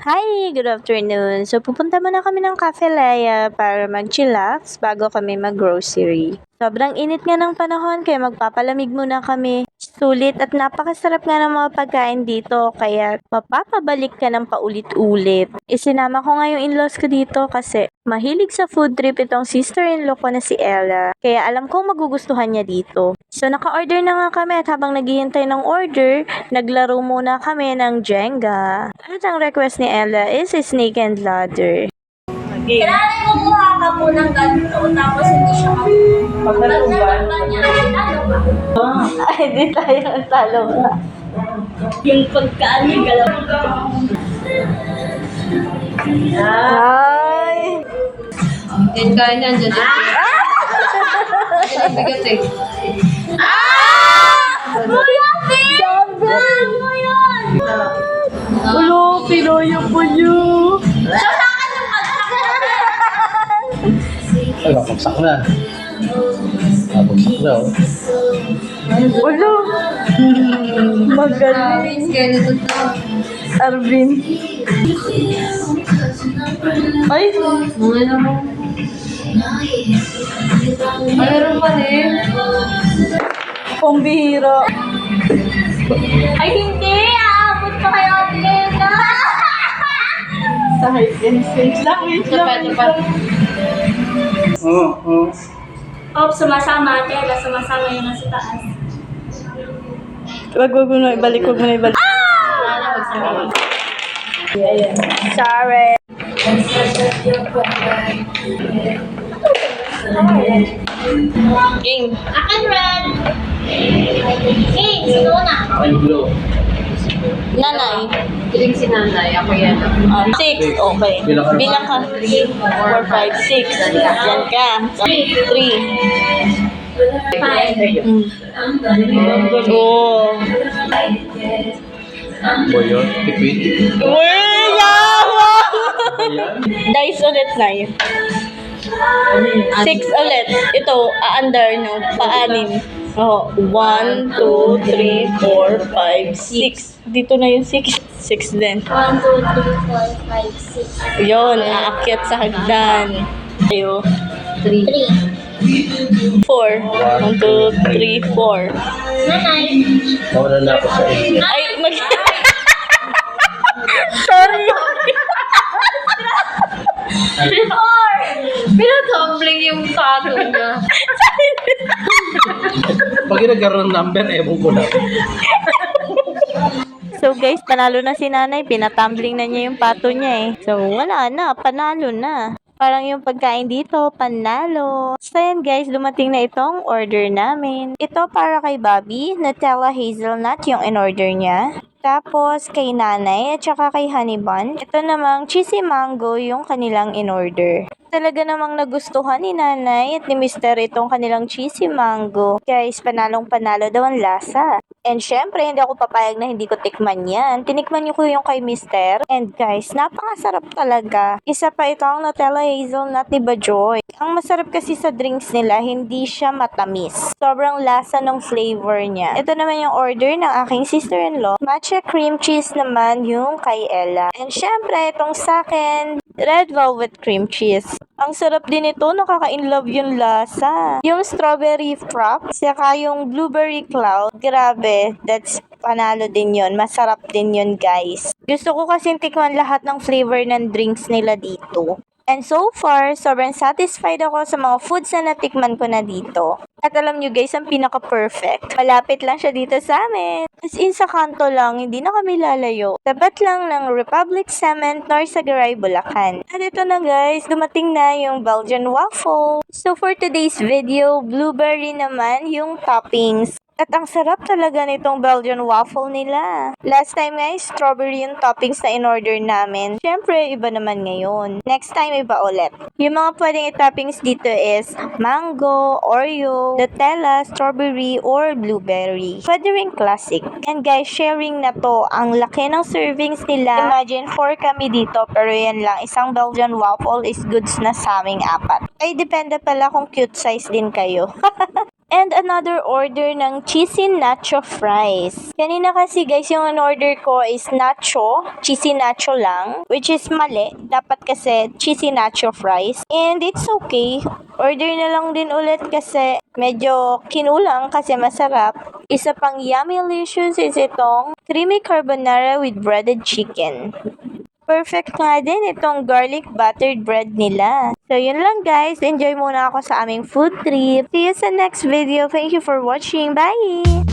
Hi! Good afternoon. So, pupunta muna kami ng Cafe Laya para mag-chillax bago kami mag-grocery. Sobrang init nga ng panahon kaya magpapalamig muna kami. Sulit at napakasarap nga ng mga pagkain dito kaya mapapabalik ka ng paulit-ulit. Isinama ko nga yung in-laws ko dito kasi mahilig sa food trip itong sister-in-law ko na si Ella. Kaya alam kong magugustuhan niya dito. So, naka-order na nga kami at habang naghihintay ng order, naglaro muna kami ng Jenga. At ang request ni Ella is a snake and ladder. Okay. Kailangan kumuha ka po ng ganito, tapos hindi siya Pag naman niya, talo ka. Ay, di tayo natalo ka. Yung pagkaan niya, galaw. Ay! Yan kaya niyan dyan. Yan bigat eh. Kuya, Bin! mo yun! Ulo, Pinoy po niyo. Sasakan yung magsakan! Ay, mapagsak na. Mapagsak na, oh. Ulo! Magaling. Kaya nito to. Arvin. Ay! Mga naman. Mayroon pa rin. Pambihira. Ay, hindi! Aabot pa kayo at Lena! Ay, wait lang. Oo. Oh, sumasama, Tela. Sumasama yung nasa taas. Wag mo na ibalik. Sorry. Game. Akin red! Hey, sino na? Aking blue. Nanay. Piling si nanay. Ako yan. 6. Okay. Bilang ka. 4, 5, 6. Yan ka. 3. Oh. Boyot. Tipid. Uy, yawa! Ayan. Dice ulit na yun. 6 ulit. Ito, under no. Pa-anim. Oh, 1, 2, 3, 4, 5, 6. Dito na yung 6. 6 din. 1, 2, 3, 4, 5, 6. Yun, aakyat sa hagdan. Ayo. 3. 4. 1, 2, 3, 4. Nanay. Nawala na ako sa iyo. Ay, mag... Sorry. 4. Pinatumbling yung tato niya. Pag nagkaroon ng number, ewan ko na. So guys, panalo na si nanay. Pinatumbling na niya yung pato niya eh. So wala na, panalo na. Parang yung pagkain dito, panalo. So yan guys, dumating na itong order namin. Ito para kay Bobby, Nutella Hazelnut yung in-order niya. Tapos kay nanay at saka kay Honey Bun. Ito namang cheesy mango yung kanilang in-order. Talaga namang nagustuhan ni nanay at ni Mr. itong kanilang cheesy mango. Guys, panalong panalo daw ang lasa. And syempre, hindi ako papayag na hindi ko tikman yan. Tinikman niyo ko yung kay Mr. And guys, napakasarap talaga. Isa pa ito ang Nutella Hazelnut ni Bajoy. Ang masarap kasi sa drinks nila, hindi siya matamis. Sobrang lasa ng flavor niya. Ito naman yung order ng aking sister-in-law. Matcha cream cheese naman yung kay Ella. And syempre, itong sa akin, red velvet cream cheese. Ang sarap din ito, nakaka-inlove yung lasa. Yung strawberry frap, saka yung blueberry cloud, grabe, that's panalo din yun. Masarap din yun, guys. Gusto ko kasing tikman lahat ng flavor ng drinks nila dito. And so far, sobrang satisfied ako sa mga foods na natikman ko na dito. At alam nyo guys, ang pinaka-perfect. Malapit lang siya dito sa amin. As in sa kanto lang, hindi na kami lalayo. Tapat lang ng Republic Cement, Norsagaray, Bulacan. At ito na guys, dumating na yung Belgian waffle. So for today's video, blueberry naman yung toppings. At ang sarap talaga nitong Belgian waffle nila. Last time guys, strawberry yung toppings na in-order namin. Siyempre, iba naman ngayon. Next time, iba ulit. Yung mga pwedeng i-toppings dito is mango, Oreo, Nutella, strawberry, or blueberry. Pwede rin classic. And guys, sharing na to. Ang laki ng servings nila. Imagine, 4 kami dito, pero yan lang. Isang Belgian waffle is goods na sa aming 4. Ay, depende pala kung cute size din kayo. And another order ng cheesy nacho fries. Kanina kasi guys, yung order ko is nacho, cheesy nacho lang, which is mali. Dapat kasi cheesy nacho fries. And it's okay. Order na lang din ulit kasi medyo kinulang kasi masarap. Isa pang yummy-licious is itong creamy carbonara with breaded chicken. Perfect nga din itong garlic buttered bread nila. So, yun lang guys. Enjoy muna ako sa aming food trip. See you sa next video. Thank you for watching. Bye!